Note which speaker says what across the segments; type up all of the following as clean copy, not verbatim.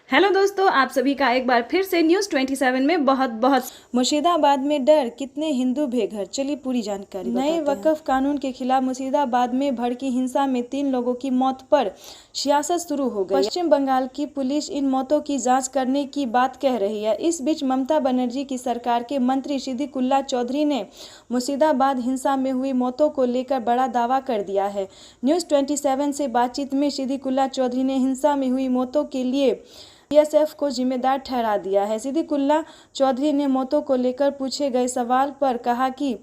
Speaker 1: Hello दोस्तों, आप सभी का एक बार फिर से न्यूज़ 27 में बहुत बहुत। मुर्शिदाबाद में डर, कितने हिंदू बेघर, चलिए पूरी जानकारी नए वक्फ कानून के खिलाफ मुर्शिदाबाद में भड़की हिंसा में 3 लोगों की मौत पर सियासत शुरू हो गई। पश्चिम बंगाल की पुलिस इन मौतों की जांच करने की बात कह रही है। इस बीच ममता बनर्जी की सरकार के मंत्री सिद्दीकुल्ला चौधरी ने मुर्शिदाबाद हिंसा में हुई मौतों को लेकर बड़ा दावा कर दिया है। न्यूज़ 27 से बातचीत में सिद्दीकुल्ला चौधरी ने हिंसा में हुई मौतों के लिए बीएसएफ को जिम्मेदार ठहरा दिया है। सिद्दीकुल्ला चौधरी ने मौतों को लेकर पूछे गए सवाल पर कहा कि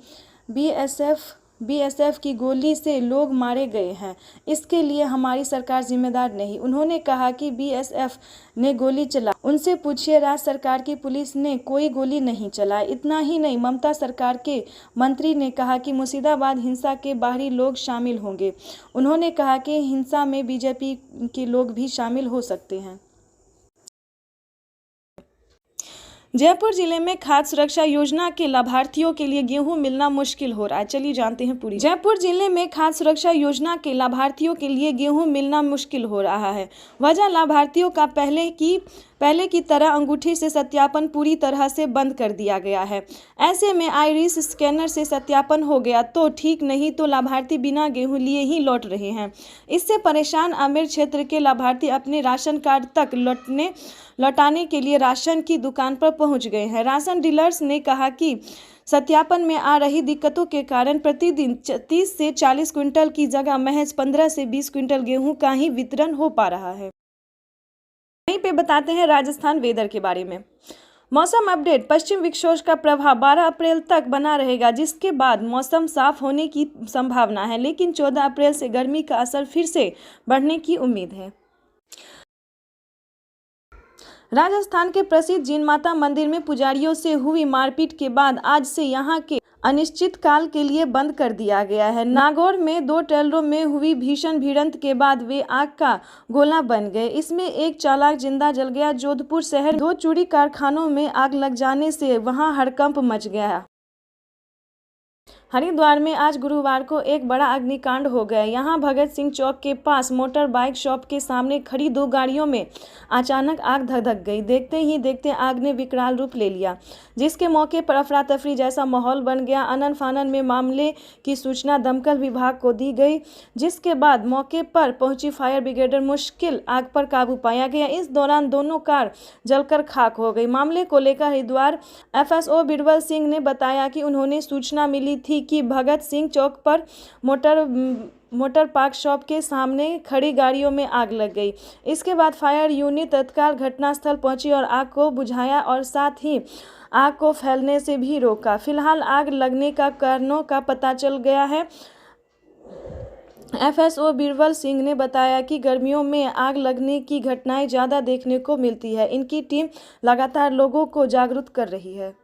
Speaker 1: बीएसएफ की गोली से लोग मारे गए हैं, इसके लिए हमारी सरकार जिम्मेदार नहीं। उन्होंने कहा कि बीएसएफ ने गोली चला, उनसे पूछिए, राज्य सरकार की पुलिस ने कोई गोली नहीं चलाई। इतना ही नहीं, ममता सरकार के मंत्री ने कहा कि मुर्शिदाबाद हिंसा के बाहरी लोग शामिल होंगे। उन्होंने कहा कि हिंसा में बीजेपी के लोग भी शामिल हो सकते हैं। जयपुर जिले में खाद्य सुरक्षा योजना के लाभार्थियों के लिए गेहूं मिलना मुश्किल हो रहा है। चलिए जानते हैं पूरी। जयपुर जिले में खाद्य सुरक्षा योजना के लाभार्थियों के लिए गेहूं मिलना मुश्किल हो रहा है। वजह, लाभार्थियों का पहले की तरह अंगूठी से सत्यापन पूरी तरह से बंद कर दिया गया है। ऐसे में आइरिस स्कैनर से सत्यापन हो गया तो ठीक, नहीं तो लाभार्थी बिना गेहूं लिए ही लौट रहे हैं। इससे परेशान आमेर क्षेत्र के लाभार्थी अपने राशन कार्ड तक लौटाने के लिए राशन की दुकान पर पहुंच गए हैं। राशन डीलर्स ने कहा कि सत्यापन में आ रही दिक्कतों के कारण प्रतिदिन 30 से 40 क्विंटल की जगह महज 15 से 20 क्विंटल गेहूं का ही वितरण हो पा रहा है। वहीं पे बताते हैं राजस्थान वेदर के बारे में। मौसम अपडेट, पश्चिम विक्षोभ का प्रभाव 12 अप्रैल तक बना रहेगा, जिसके बाद मौसम साफ होने की संभावना है, लेकिन 14 अप्रैल से गर्मी का असर फिर से बढ़ने की उम्मीद है। राजस्थान के प्रसिद्ध जिन माता मंदिर में पुजारियों से हुई मारपीट के बाद आज से यहां के अनिश्चित काल के लिए बंद कर दिया गया है। नागौर में 2 टेलरों में हुई भीषण भिड़ंत के बाद वे आग का गोला बन गए। इसमें एक चालक जिंदा जल गया। जोधपुर शहर 2 चूड़ी कारखानों में आग लग जाने से वहां हड़कंप मच गया। हरिद्वार में आज गुरुवार को एक बड़ा अग्निकांड हो गया। यहां भगत सिंह चौक के पास मोटर बाइक शॉप के सामने खड़ी 2 गाड़ियों में अचानक आग धधक गई। देखते ही देखते आग ने विकराल रूप ले लिया, जिसके मौके पर अफरा तफरी जैसा माहौल बन गया। आनन फानन में मामले की सूचना दमकल विभाग को दी गई, जिसके बाद मौके पर पहुंची फायर ब्रिगेड मुश्किल आग पर काबू पाया गया। इस दौरान दोनों कार जलकर खाक हो गई। मामले को लेकर हरिद्वार एफएसओ बिरबल सिंह ने बताया कि उन्होंने सूचना मिली थी कि भगत सिंह चौक पर मोटर पार्क शॉप के सामने खड़ी गाड़ियों में आग लग गई। इसके बाद फायर यूनिट तत्काल घटनास्थल पहुंची और आग को बुझाया और साथ ही आग को फैलने से भी रोका। फिलहाल आग लगने का कारणों का पता चल गया है। एफएसओ बिरबल सिंह ने बताया कि गर्मियों में आग लगने की घटनाएं ज़्यादा देखने को मिलती है। इनकी टीम लगातार लोगों को जागरूक कर रही है।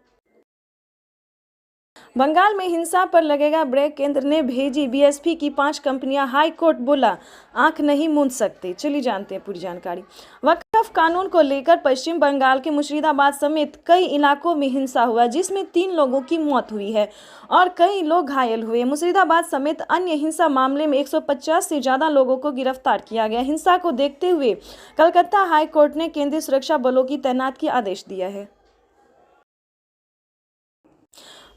Speaker 1: बंगाल में हिंसा पर लगेगा ब्रेक, केंद्र ने भेजी बीएसपी की 5 कंपनियां। हाई कोर्ट बोला आंख नहीं मूंद सकते। चलिए जानते हैं पूरी जानकारी। वक्फ कानून को लेकर पश्चिम बंगाल के मुर्शिदाबाद समेत कई इलाकों में हिंसा हुआ, जिसमें 3 लोगों की मौत हुई है और कई लोग घायल हुए। मुर्शिदाबाद समेत अन्य हिंसा मामले में 150 से ज्यादा लोगों को गिरफ्तार किया गया। हिंसा को देखते हुए कलकत्ता हाई कोर्ट ने केंद्रीय सुरक्षा बलों की तैनात की आदेश दिया है।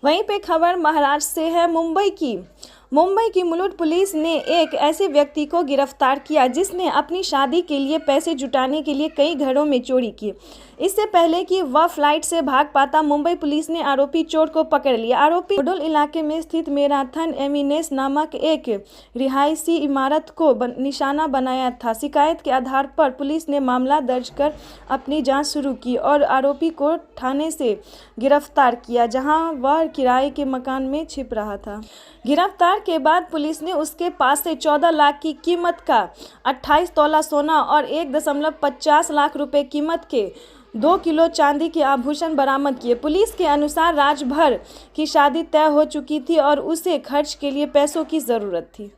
Speaker 1: वहीं पे खबर महाराष्ट्र से है। मुंबई की मुलुंड पुलिस ने एक ऐसे व्यक्ति को गिरफ्तार किया जिसने अपनी शादी के लिए पैसे जुटाने के लिए कई घरों में चोरी की। इससे पहले कि वह फ्लाइट से भाग पाता, मुंबई पुलिस ने आरोपी चोर को पकड़ लिया। आरोपी कोडोल इलाके में स्थित मैराथन एमिनेस नामक एक रिहायशी इमारत को निशाना बनाया था। शिकायत के आधार पर पुलिस ने मामला दर्ज कर अपनी जांच शुरू की और आरोपी को थाने से गिरफ्तार किया, जहां वह किराए के मकान में छिप रहा था। गिरफ्तार के बाद पुलिस ने उसके पास से 14 लाख की कीमत का 28 तोला सोना और 1.50 लाख रुपए कीमत के 2 किलो चांदी के आभूषण बरामद किए। पुलिस के अनुसार राजभर की शादी तय हो चुकी थी और उसे खर्च के लिए पैसों की जरूरत थी।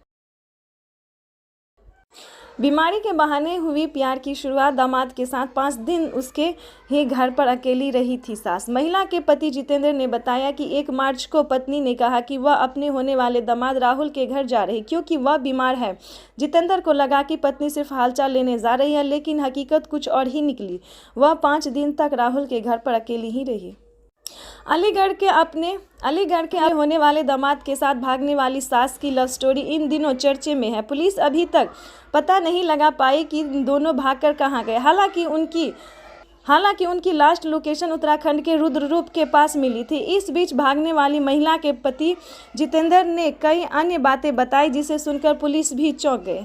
Speaker 1: बीमारी के बहाने हुई प्यार की शुरुआत। दामाद के साथ 5 दिन उसके ही घर पर अकेली रही थी सास। महिला के पति जितेंद्र ने बताया कि 1 मार्च को पत्नी ने कहा कि वह अपने होने वाले दामाद राहुल के घर जा रही क्योंकि वह बीमार है। जितेंद्र को लगा कि पत्नी सिर्फ हालचाल लेने जा रही है, लेकिन हकीकत कुछ और ही निकली। वह 5 दिन तक राहुल के घर पर अकेली ही रही। अलीगढ़ के होने वाले दामाद के साथ भागने वाली सास की लव स्टोरी इन दिनों चर्चे में है। पुलिस अभी तक पता नहीं लगा पाई कि दोनों भागकर कहां गए। हालांकि उनकी लास्ट लोकेशन उत्तराखंड के रुद्ररूप के पास मिली थी। इस बीच भागने वाली महिला के पति जितेंद्र ने कई अन्य बातें बताई जिसे सुनकर पुलिस भी चौंक गए।